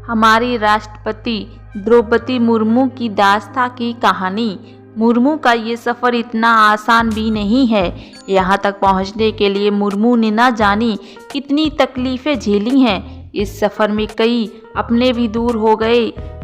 हमारी राष्ट्रपति द्रौपदी मुर्मू की दास्तां की कहानी। मुर्मू का ये सफ़र इतना आसान भी नहीं है। यहाँ तक पहुँचने के लिए मुर्मू ने न जानी कितनी तकलीफ़ें झेली हैं। इस सफ़र में कई अपने भी दूर हो गए।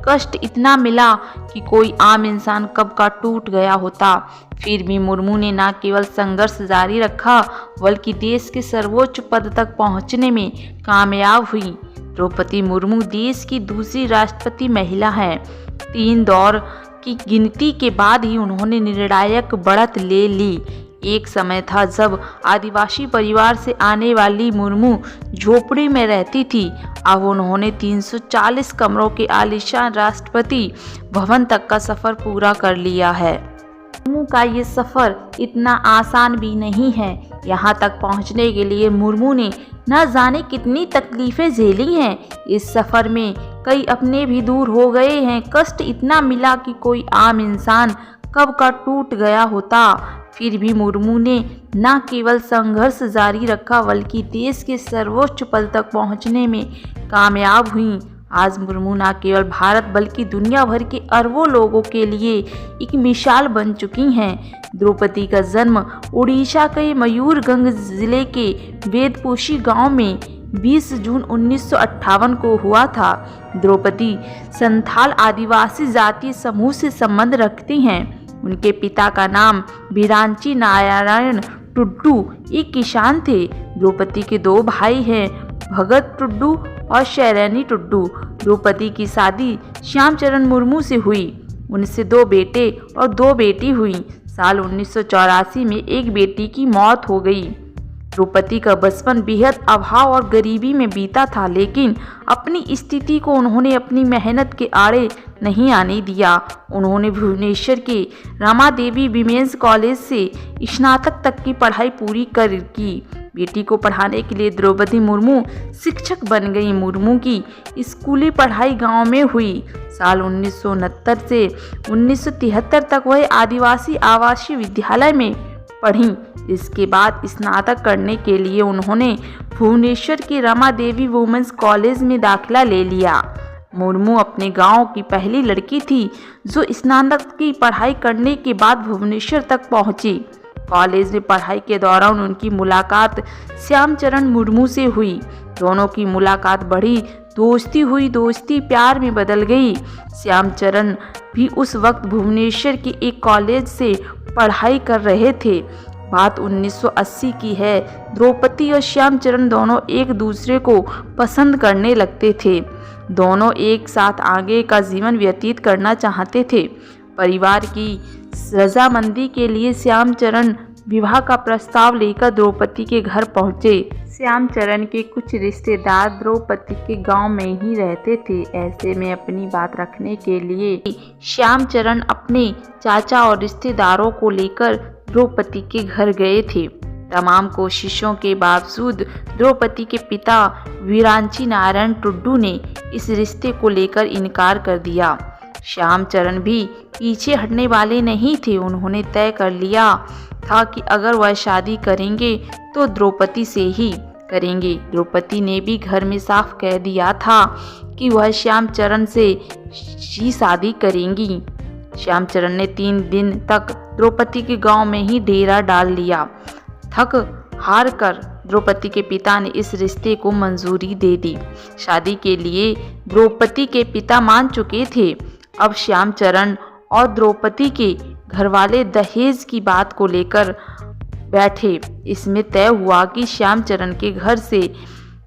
कष्ट इतना मिला कि कोई आम इंसान कब का टूट गया होता। फिर भी मुर्मू ने न केवल संघर्ष जारी रखा बल्कि देश के सर्वोच्च पद तक पहुँचने में कामयाब हुई। द्रौपदी मुर्मू देश की दूसरी राष्ट्रपति महिला हैं। 3 दौर की गिनती के बाद ही उन्होंने निर्णायक बढ़त ले ली। एक समय था जब आदिवासी परिवार से आने वाली मुर्मू झोपड़ी में रहती थी। अब उन्होंने 340 कमरों के आलीशान राष्ट्रपति भवन तक का सफ़र पूरा कर लिया है। मुर्मू का ये सफ़र इतना आसान भी नहीं है। यहाँ तक पहुँचने के लिए मुर्मू ने न जाने कितनी तकलीफ़ें झेली हैं। इस सफ़र में कई अपने भी दूर हो गए हैं। कष्ट इतना मिला कि कोई आम इंसान कब का टूट गया होता। फिर भी मुर्मू ने न केवल संघर्ष जारी रखा बल्कि देश के सर्वोच्च पद तक पहुंचने में कामयाब हुई। आज मुर्मू न केवल भारत बल्कि दुनिया भर के अरबों लोगों के लिए एक मिसाल बन चुकी हैं। द्रौपदी का जन्म उड़ीसा के मयूरभंज जिले के वेदपूशी गांव में 20 जून 1958 को हुआ था। द्रौपदी संथाल आदिवासी जातीय समूह से संबंध रखती हैं। उनके पिता का नाम बिरांची नारायण टुड्डू एक किसान थे। द्रौपदी के 2 भाई हैं, भगत टुड्डू और शैरनी टुड्डू। द्रौपदी की शादी श्यामचरण मुर्मू से हुई। उनसे 2 बेटे और 2 बेटी हुई। साल 1984 में एक बेटी की मौत हो गई। द्रौपदी का बचपन बेहद अभाव और गरीबी में बीता था, लेकिन अपनी स्थिति को उन्होंने अपनी मेहनत के आड़े नहीं आने दिया। उन्होंने भुवनेश्वर के रमादेवी विमेंस कॉलेज से स्नातक तक की पढ़ाई पूरी की। बेटी को पढ़ाने के लिए द्रौपदी मुर्मू शिक्षक बन गई। मुर्मू की स्कूली पढ़ाई गांव में हुई। साल 1969 से 1973 तक वह आदिवासी आवासीय विद्यालय में पढ़ी। इसके बाद स्नातक करने के लिए उन्होंने भुवनेश्वर के रमादेवी वुमेन्स कॉलेज में दाखिला ले लिया। मुर्मू अपने गांव की पहली लड़की थी जो स्नातक की पढ़ाई करने के बाद भुवनेश्वर तक पहुंची। कॉलेज में पढ़ाई के दौरान उनकी मुलाकात श्यामचरण मुर्मू से हुई। दोनों की मुलाकात बढ़ी, दोस्ती हुई। दोस्ती प्यार में बदल गई। श्यामचरण भी उस वक्त भुवनेश्वर के एक कॉलेज से पढ़ाई कर रहे थे। बात 1980 की है। द्रौपदी और श्यामचरण दोनों एक दूसरे को पसंद करने लगते थे। दोनों एक साथ आगे का जीवन व्यतीत करना चाहते थे। परिवार की रजामंदी के लिए श्यामचरण विवाह का प्रस्ताव लेकर द्रौपदी के घर पहुंचे। श्यामचरण के कुछ रिश्तेदार द्रौपदी के गांव में ही रहते थे। ऐसे में अपनी बात रखने के लिए श्यामचरण अपने चाचा और रिश्तेदारों को लेकर द्रौपदी के घर गए थे। तमाम कोशिशों के बावजूद द्रौपदी के पिता बिरांची नारायण टुड्डू ने इस रिश्ते को लेकर इनकार कर दिया। श्यामचरण भी पीछे हटने वाले नहीं थे। उन्होंने तय कर लिया था कि अगर वह शादी करेंगे तो द्रौपदी से ही करेंगे। द्रौपदी ने भी घर में साफ कह दिया था कि वह श्यामचरण से ही शादी करेंगी। श्यामचरण ने 3 दिन तक द्रौपदी के गांव में ही डेरा डाल लिया। थक हार कर द्रौपदी के पिता ने इस रिश्ते को मंजूरी दे दी। शादी के लिए द्रौपदी के पिता मान चुके थे। अब श्यामचरण और द्रौपदी के घरवाले दहेज की बात को लेकर बैठे। इसमें तय हुआ कि श्यामचरण के घर से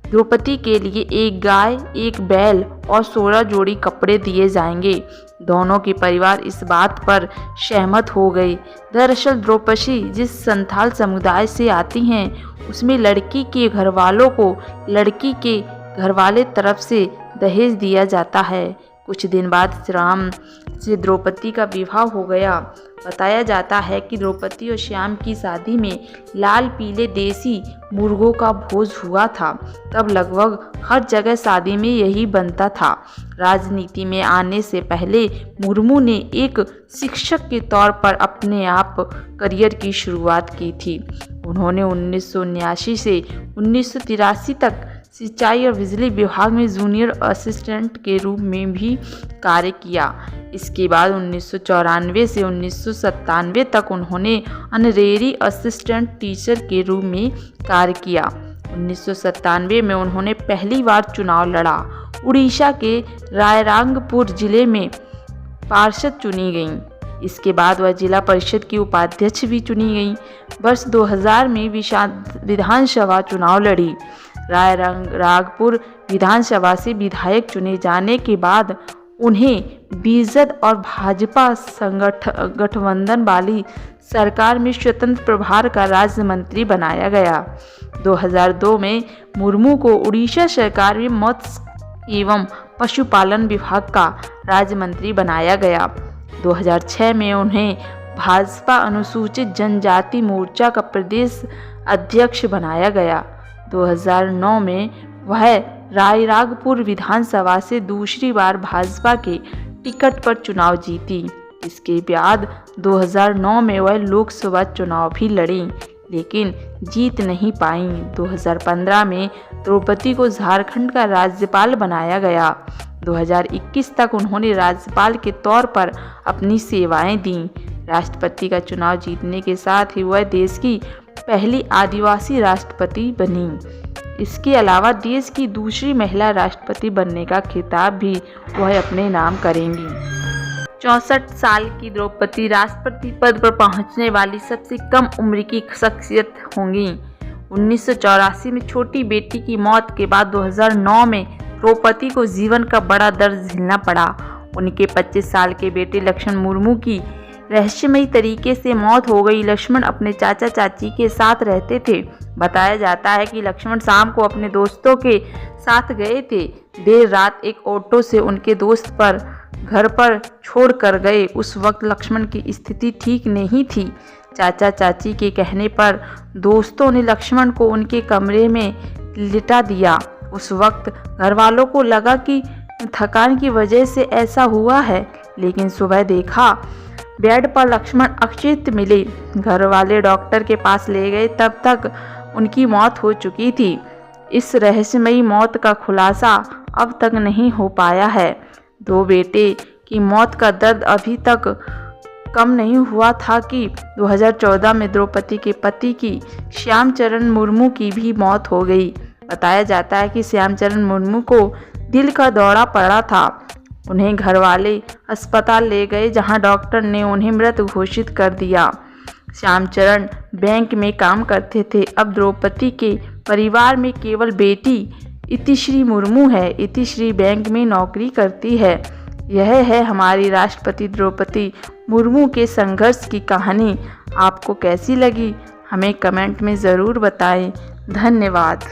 द्रौपदी के लिए 1 गाय, 1 बैल और 16 जोड़ी कपड़े दिए जाएंगे। दोनों के परिवार इस बात पर सहमत हो गए। दरअसल द्रौपदी जिस संथाल समुदाय से आती हैं उसमें लड़की के घरवालों को लड़की के घरवाले तरफ से दहेज दिया जाता है। कुछ दिन बाद श्याम से द्रौपदी का विवाह हो गया। बताया जाता है कि द्रौपदी और श्याम की शादी में लाल पीले देसी मुर्गों का भोज हुआ था। तब लगभग हर जगह शादी में यही बनता था। राजनीति में आने से पहले मुर्मू ने एक शिक्षक के तौर पर अपने आप करियर की शुरुआत की थी। उन्होंने 1979 से 1983 तक सिंचाई और बिजली विभाग में जूनियर असिस्टेंट के रूप में भी कार्य किया। इसके बाद 1994 से 1997 तक उन्होंने ऑनरेरी असिस्टेंट टीचर के रूप में कार्य किया। 1997 में उन्होंने पहली बार चुनाव लड़ा। उड़ीसा के रायरंगपुर जिले में पार्षद चुनी गईं। इसके बाद वह जिला परिषद की उपाध्यक्ष भी चुनी गईं। वर्ष 2000 में विधानसभा चुनाव लड़ी। रायरंगपुर विधानसभा से विधायक चुने जाने के बाद उन्हें बीजेपी और भाजपा गठबंधन वाली सरकार में स्वतंत्र प्रभार का राज्य मंत्री बनाया गया। 2002 में मुर्मू को उड़ीसा सरकार में मत्स्य एवं पशुपालन विभाग का राज्य मंत्री बनाया गया। 2006 में उन्हें भाजपा अनुसूचित जनजाति मोर्चा का प्रदेश अध्यक्ष बनाया गया। 2009 में वह रायरंगपुर विधानसभा से दूसरी बार भाजपा के टिकट पर चुनाव जीती। इसके बाद 2009 में वह लोकसभा चुनाव भी लड़ी, लेकिन जीत नहीं पाईं। 2015 में द्रौपदी को झारखंड का राज्यपाल बनाया गया। 2021 तक उन्होंने राज्यपाल के तौर पर अपनी सेवाएं दी। राष्ट्रपति का चुनाव जीतने के साथ ही वह देश की पहली आदिवासी राष्ट्रपति बनी। इसके अलावा देश की दूसरी महिला राष्ट्रपति बनने का खिताब भी वह अपने नाम करेंगी। 64 साल की द्रौपदी राष्ट्रपति पद पर पहुंचने वाली सबसे कम उम्र की शख्सियत होंगी। 1984 में छोटी बेटी की मौत के बाद 2009 में द्रौपदी को जीवन का बड़ा दर्द झेलना पड़ा। उनके 25 साल के बेटे लक्ष्मण मुर्मू की रहस्यमयी तरीके से मौत हो गई। लक्ष्मण अपने चाचा चाची के साथ रहते थे। बताया जाता है कि लक्ष्मण शाम को अपने दोस्तों के साथ गए थे। देर रात एक ऑटो से उनके दोस्त पर घर पर छोड़ कर गए। उस वक्त लक्ष्मण की स्थिति ठीक नहीं थी। चाचा चाची के कहने पर दोस्तों ने लक्ष्मण को उनके कमरे में लिटा दिया। उस वक्त घर वालों को लगा कि थकान की वजह से ऐसा हुआ है, लेकिन सुबह देखा बेड पर लक्ष्मण अचेत मिले। घर वाले डॉक्टर के पास ले गए, तब तक उनकी मौत हो चुकी थी। इस रहस्यमयी मौत का खुलासा अब तक नहीं हो पाया है। दो बेटे की मौत का दर्द अभी तक कम नहीं हुआ था कि 2014 में द्रौपदी के पति की श्यामचरण मुर्मू की भी मौत हो गई। बताया जाता है कि श्यामचरण मुर्मू को दिल का दौरा पड़ा था। उन्हें घरवाले अस्पताल ले गए, जहां डॉक्टर ने उन्हें मृत घोषित कर दिया। श्यामचरण बैंक में काम करते थे। अब द्रौपदी के परिवार में केवल बेटी इतिश्री मुर्मू है। इतिश्री बैंक में नौकरी करती है। यह है हमारी राष्ट्रपति द्रौपदी मुर्मू के संघर्ष की कहानी। आपको कैसी लगी हमें कमेंट में ज़रूर बताएं। धन्यवाद।